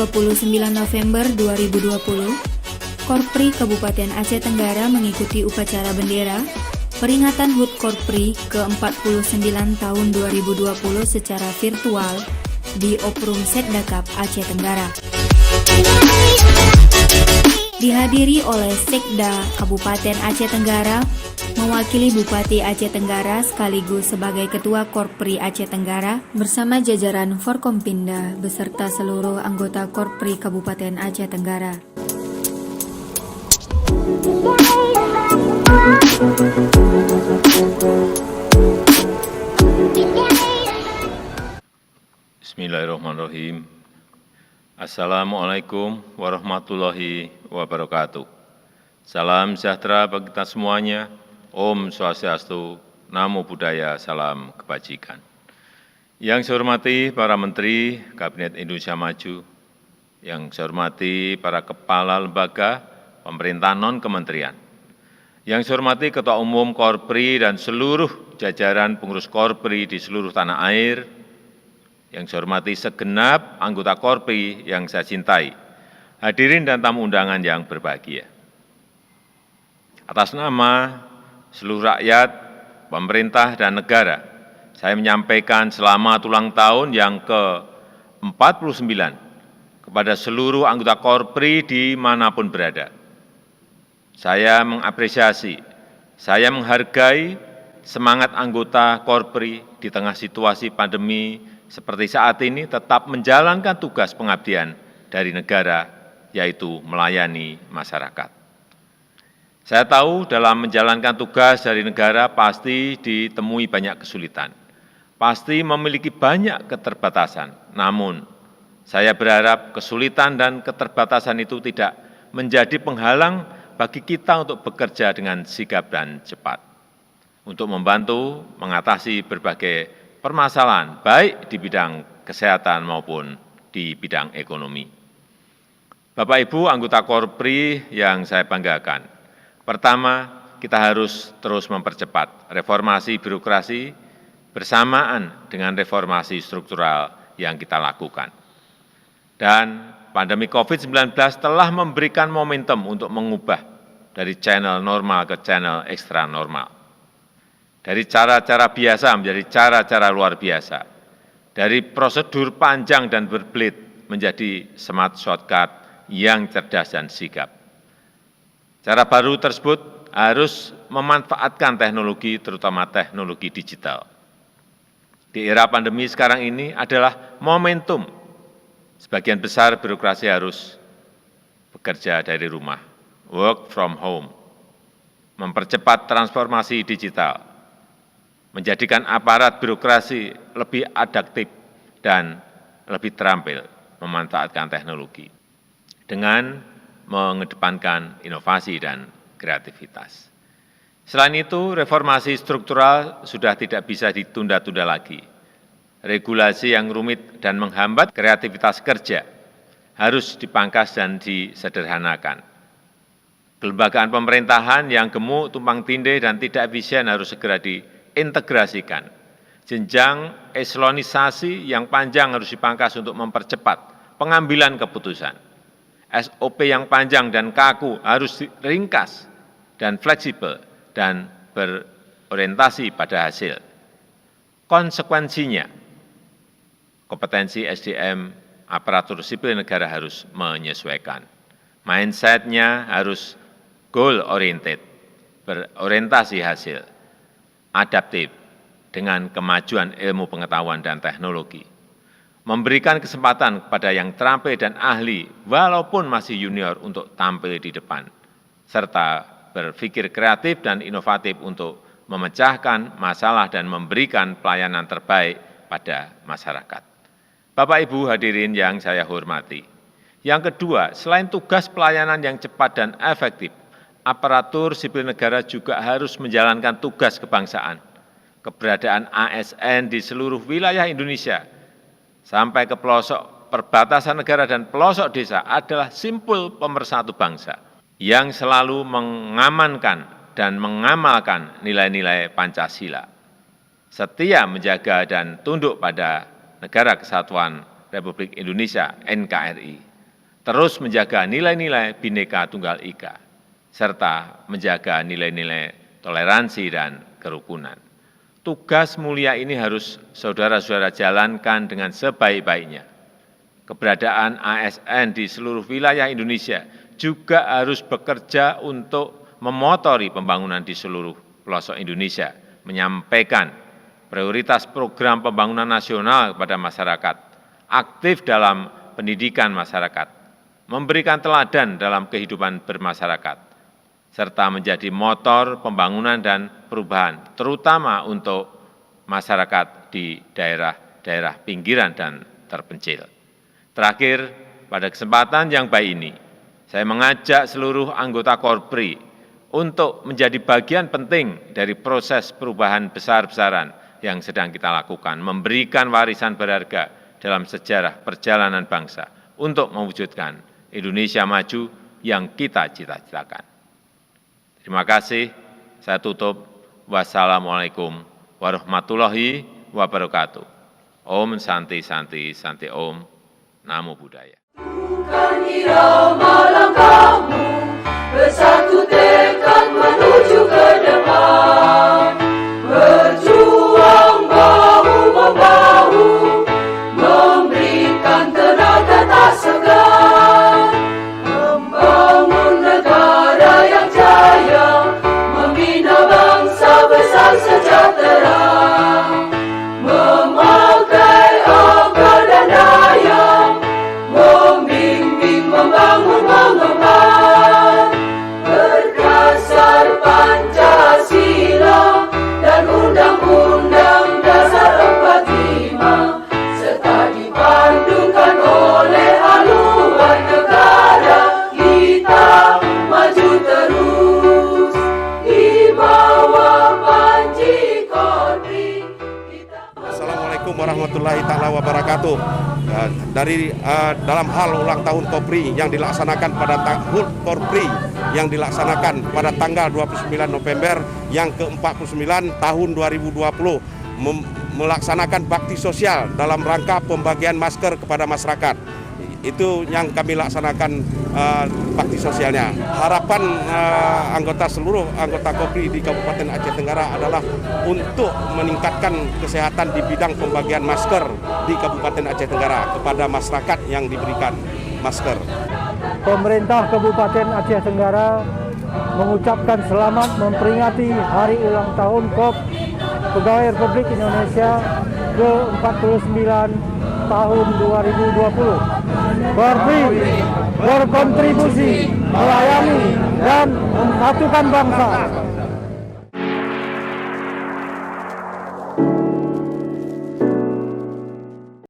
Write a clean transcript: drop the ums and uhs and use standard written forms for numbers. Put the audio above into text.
29 November 2020, Korpri Kabupaten Aceh Tenggara mengikuti upacara bendera peringatan HUT Korpri ke-49 tahun 2020 secara virtual di Oprum Setdakap Aceh Tenggara. Dihadiri oleh Sekda Kabupaten Aceh Tenggara, mewakili Bupati Aceh Tenggara sekaligus sebagai Ketua Korpri Aceh Tenggara bersama jajaran Forkompinda beserta seluruh anggota Korpri Kabupaten Aceh Tenggara. Bismillahirrahmanirrahim. Assalamualaikum warahmatullahi wabarakatuh. Salam sejahtera bagi kita semuanya. Om Swastiastu, Namo Buddhaya, salam kebajikan. Yang saya hormati para Menteri Kabinet Indonesia Maju, yang saya hormati para Kepala Lembaga Pemerintahan Non-Kementerian, yang saya hormati Ketua Umum Korpri dan seluruh jajaran pengurus Korpri di seluruh tanah air, yang saya hormati segenap anggota Korpri yang saya cintai, hadirin dan tamu undangan yang berbahagia. Atas nama seluruh rakyat, pemerintah, dan negara, saya menyampaikan selamat ulang tahun yang ke-49 kepada seluruh anggota Korpri dimanapun berada. Saya mengapresiasi, saya menghargai semangat anggota Korpri di tengah situasi pandemi seperti saat ini tetap menjalankan tugas pengabdian dari negara, yaitu melayani masyarakat. Saya tahu dalam menjalankan tugas dari negara pasti ditemui banyak kesulitan, pasti memiliki banyak keterbatasan. Namun, saya berharap kesulitan dan keterbatasan itu tidak menjadi penghalang bagi kita untuk bekerja dengan sigap dan cepat, untuk membantu mengatasi berbagai permasalahan, baik di bidang kesehatan maupun di bidang ekonomi. Bapak Ibu anggota Korpri yang saya banggakan, pertama, kita harus terus mempercepat reformasi birokrasi bersamaan dengan reformasi struktural yang kita lakukan. Dan pandemi COVID-19 telah memberikan momentum untuk mengubah dari channel normal ke channel ekstra normal. Dari cara-cara biasa menjadi cara-cara luar biasa. Dari prosedur panjang dan berbelit menjadi smart shortcut yang cerdas dan sigap. Cara baru tersebut harus memanfaatkan teknologi, terutama teknologi digital. Di era pandemi sekarang ini adalah momentum. Sebagian besar birokrasi harus bekerja dari rumah, work from home, mempercepat transformasi digital, menjadikan aparat birokrasi lebih adaptif dan lebih terampil memanfaatkan teknologi dengan mengedepankan inovasi dan kreativitas. Selain itu, reformasi struktural sudah tidak bisa ditunda-tunda lagi. Regulasi yang rumit dan menghambat kreativitas kerja harus dipangkas dan disederhanakan. Kelembagaan pemerintahan yang gemuk, tumpang tindih, dan tidak efisien harus segera diintegrasikan. Jenjang eselonisasi yang panjang harus dipangkas untuk mempercepat pengambilan keputusan. SOP yang panjang dan kaku harus diringkas dan fleksibel dan berorientasi pada hasil. Konsekuensinya, kompetensi SDM aparatur sipil negara harus menyesuaikan. Mindset-nya harus goal-oriented, berorientasi hasil, adaptif dengan kemajuan ilmu pengetahuan dan teknologi. Memberikan kesempatan kepada yang terampil dan ahli, walaupun masih junior untuk tampil di depan, serta berpikir kreatif dan inovatif untuk memecahkan masalah dan memberikan pelayanan terbaik pada masyarakat. Bapak Ibu hadirin yang saya hormati. Yang kedua, selain tugas pelayanan yang cepat dan efektif, aparatur sipil negara juga harus menjalankan tugas kebangsaan. Keberadaan ASN di seluruh wilayah Indonesia sampai ke pelosok perbatasan negara dan pelosok desa adalah simpul pemersatu bangsa yang selalu mengamankan dan mengamalkan nilai-nilai Pancasila. Setia menjaga dan tunduk pada Negara Kesatuan Republik Indonesia (NKRI), terus menjaga nilai-nilai Bhinneka Tunggal Ika, serta menjaga nilai-nilai toleransi dan kerukunan. Tugas mulia ini harus saudara-saudara jalankan dengan sebaik-baiknya. Keberadaan ASN di seluruh wilayah Indonesia juga harus bekerja untuk memotori pembangunan di seluruh pelosok Indonesia, menyampaikan prioritas program pembangunan nasional kepada masyarakat, aktif dalam pendidikan masyarakat, memberikan teladan dalam kehidupan bermasyarakat, serta menjadi motor pembangunan dan perubahan, terutama untuk masyarakat di daerah-daerah pinggiran dan terpencil. Terakhir, pada kesempatan yang baik ini, saya mengajak seluruh anggota Korpri untuk menjadi bagian penting dari proses perubahan besar-besaran yang sedang kita lakukan, memberikan warisan berharga dalam sejarah perjalanan bangsa untuk mewujudkan Indonesia maju yang kita cita-citakan. Terima kasih, saya tutup. Wassalamualaikum warahmatullahi wabarakatuh. Om Santi Santi Santi Om. Namo Buddhaya. Bukan irama langkahmu, bersatu tekad menuju ke depan. Berjuang bahu-membahu, memberikan tenaga tak segan. Membangun negara yang jaya, membina bangsa besar sejahtera. Memakai akal dan daya, membimbing, membangun, mengemban. Berdasar Pancasila dan Undang-Undang Dasar 45, serta dipandukan oleh haluan negara, kita maju terus di bawah panji Korpri. Assalamualaikum warahmatullahi taala wabarakatuh. Dalam hal ulang tahun Korpri yang dilaksanakan pada HUT Korpri yang dilaksanakan pada tanggal 29 November yang ke-49 tahun 2020 melaksanakan bakti sosial dalam rangka pembagian masker kepada masyarakat. Itu yang kami laksanakan bakti sosialnya. Harapan seluruh anggota Korpri di Kabupaten Aceh Tenggara adalah untuk meningkatkan kesehatan di bidang pembagian masker di Kabupaten Aceh Tenggara kepada masyarakat yang diberikan masker. Pemerintah Kabupaten Aceh Tenggara mengucapkan selamat memperingati Hari Ulang Tahun KOP Pegawai Republik Indonesia ke-49 tahun 2020. Korpri berkontribusi melayani dan mempersatukan bangsa.